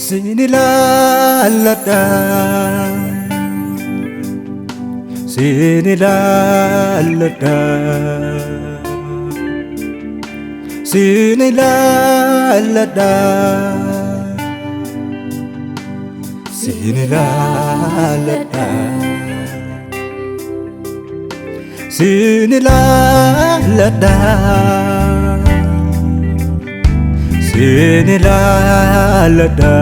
Sinilalada, sinilalada, sinilalada, sinilalada, sinilalada, sinilalada,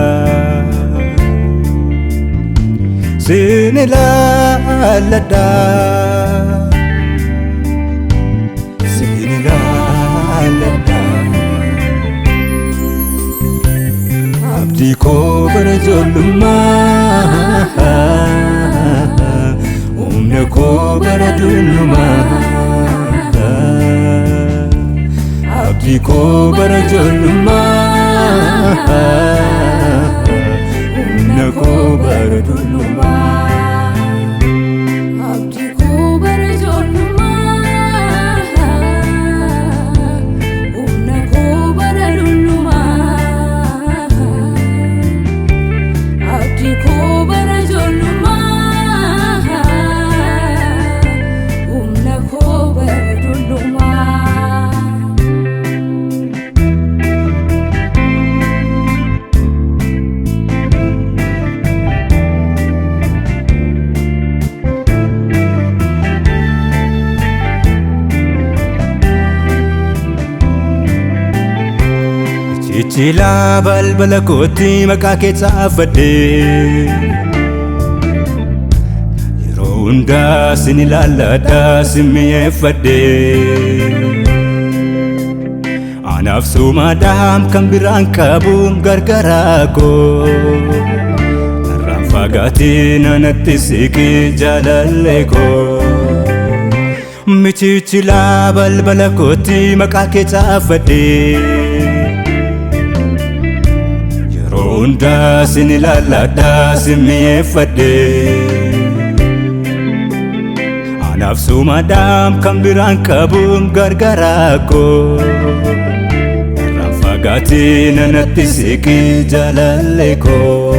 sinilalada, sinilalada. Abdi ko berjolma, umne ko berdulma. Abdi ko berjolma, umne ko berdulma. Abdi ko berjolma, umne ko berdulma. Abdi ko berjolma, umne ko berdulma. Chichila balbala kooti maqaa kee caafadhe yeroo hundaa sin ilaalladha sin mi'eeffadhe anaaf sumaadhaam kan biraan qabu gargaraa koo narraan fagaatee nanatti siqee jaalallee koo michichila balbala kooti maqaa kee caafadhe Hunda sinilalada simmi'eeffadhe anaaf sumaadhaam kan biraan qabu gargaraa koo narraan fagaatee nanatti siqee jaalallee koo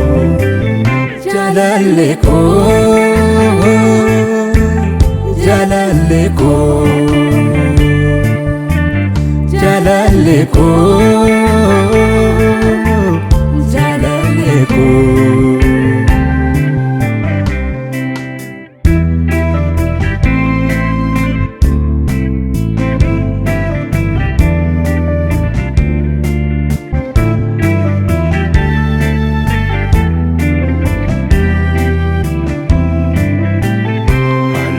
jaalallee koo jaalallee koo jaalallee koo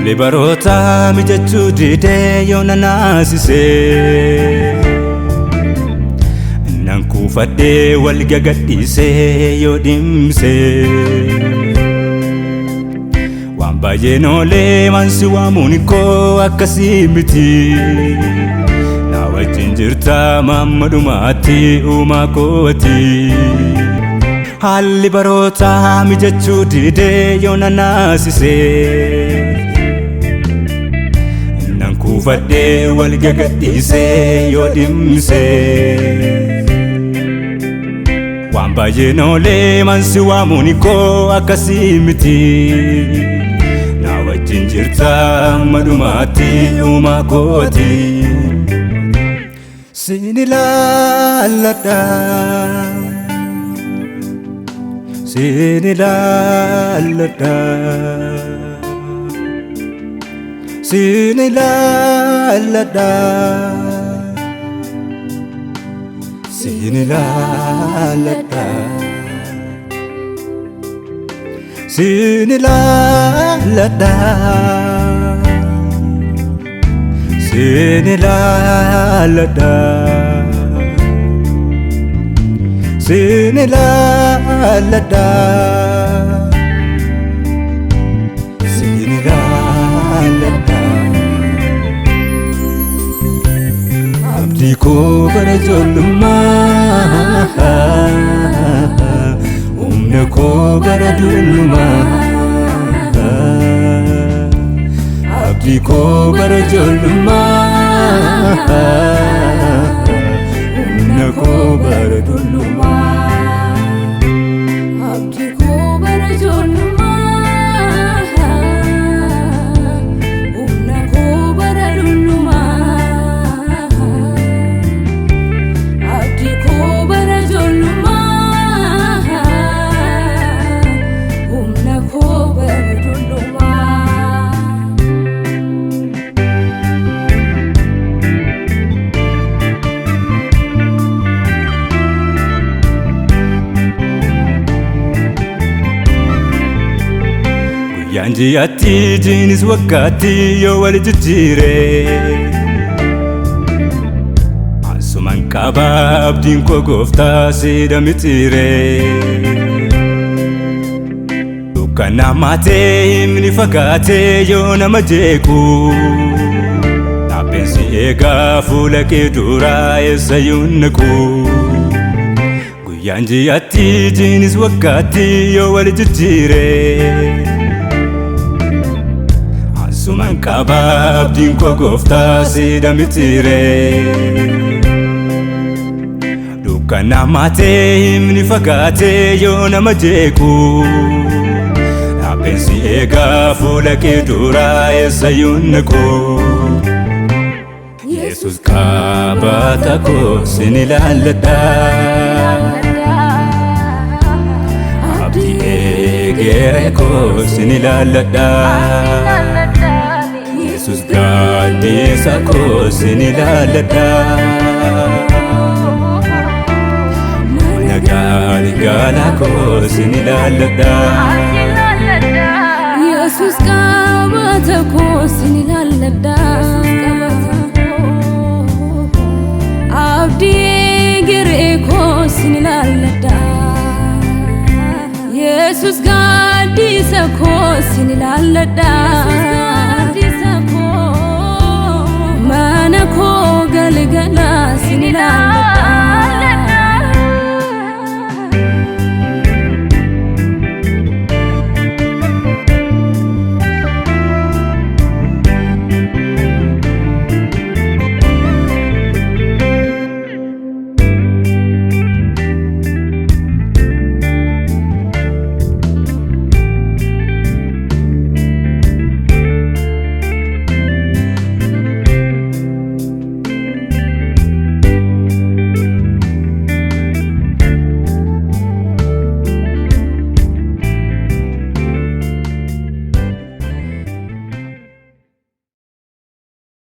Libaroota mijachuu didee yoo na naasisee nan kuufadhee wal gagadhiisee yoo dhimsee waan baay'een oolee mansi waamuun koo akkasii miti na wajjin jirta mamma dhumaatti uumaa kooti haalli baroota mijachuu didee yoo na naasisee kuufadhee wal gagadhiisee yoo dhimsee waan baay'een oolee mansi waamuun koo akkasii miti na wajjin jirta amma dhumaatti uumaa kooti sinilalada sinilalada sinilalada sinilalada sinilalada sinilalada sinilalada sinilalada Abdi ko berjolma, umne ko berdulma. Abdi ko berjolma, umne ko berdulma. Guyanjiyaatti jiinis waggaatti yoo wal jijjiire Asuman qaba abdiin koo gooftaa siidha mitiire Dukkanaa maatee himni fagaatee yoo nama jeequ Dhaabbensi eegaa fuula kee duraa eessayyuu naqu Guyanjiyaatti jiinis waggaatti yoo wal jijjiire Asuman qaba abdiin koo gooftaa siidha mitiire Dukkanaa maatee himni fagaatee yoo nama jeequ Dhaabbensi eegaa fuula kee duraa eessayyuu naqu Yesus qabata koo sin ilaalladha Abdii eegere koo sin ilaalladha Yesus gaaddisa koo sin ilaalladha Mana galgala koo sin ilaalladha Yesus qabata koo sin ilaalladha Abdii eegere koo sin ilaalladha Yesus gaaddisa koo sin ilaalladha Mana koo galgala sin ilaalladha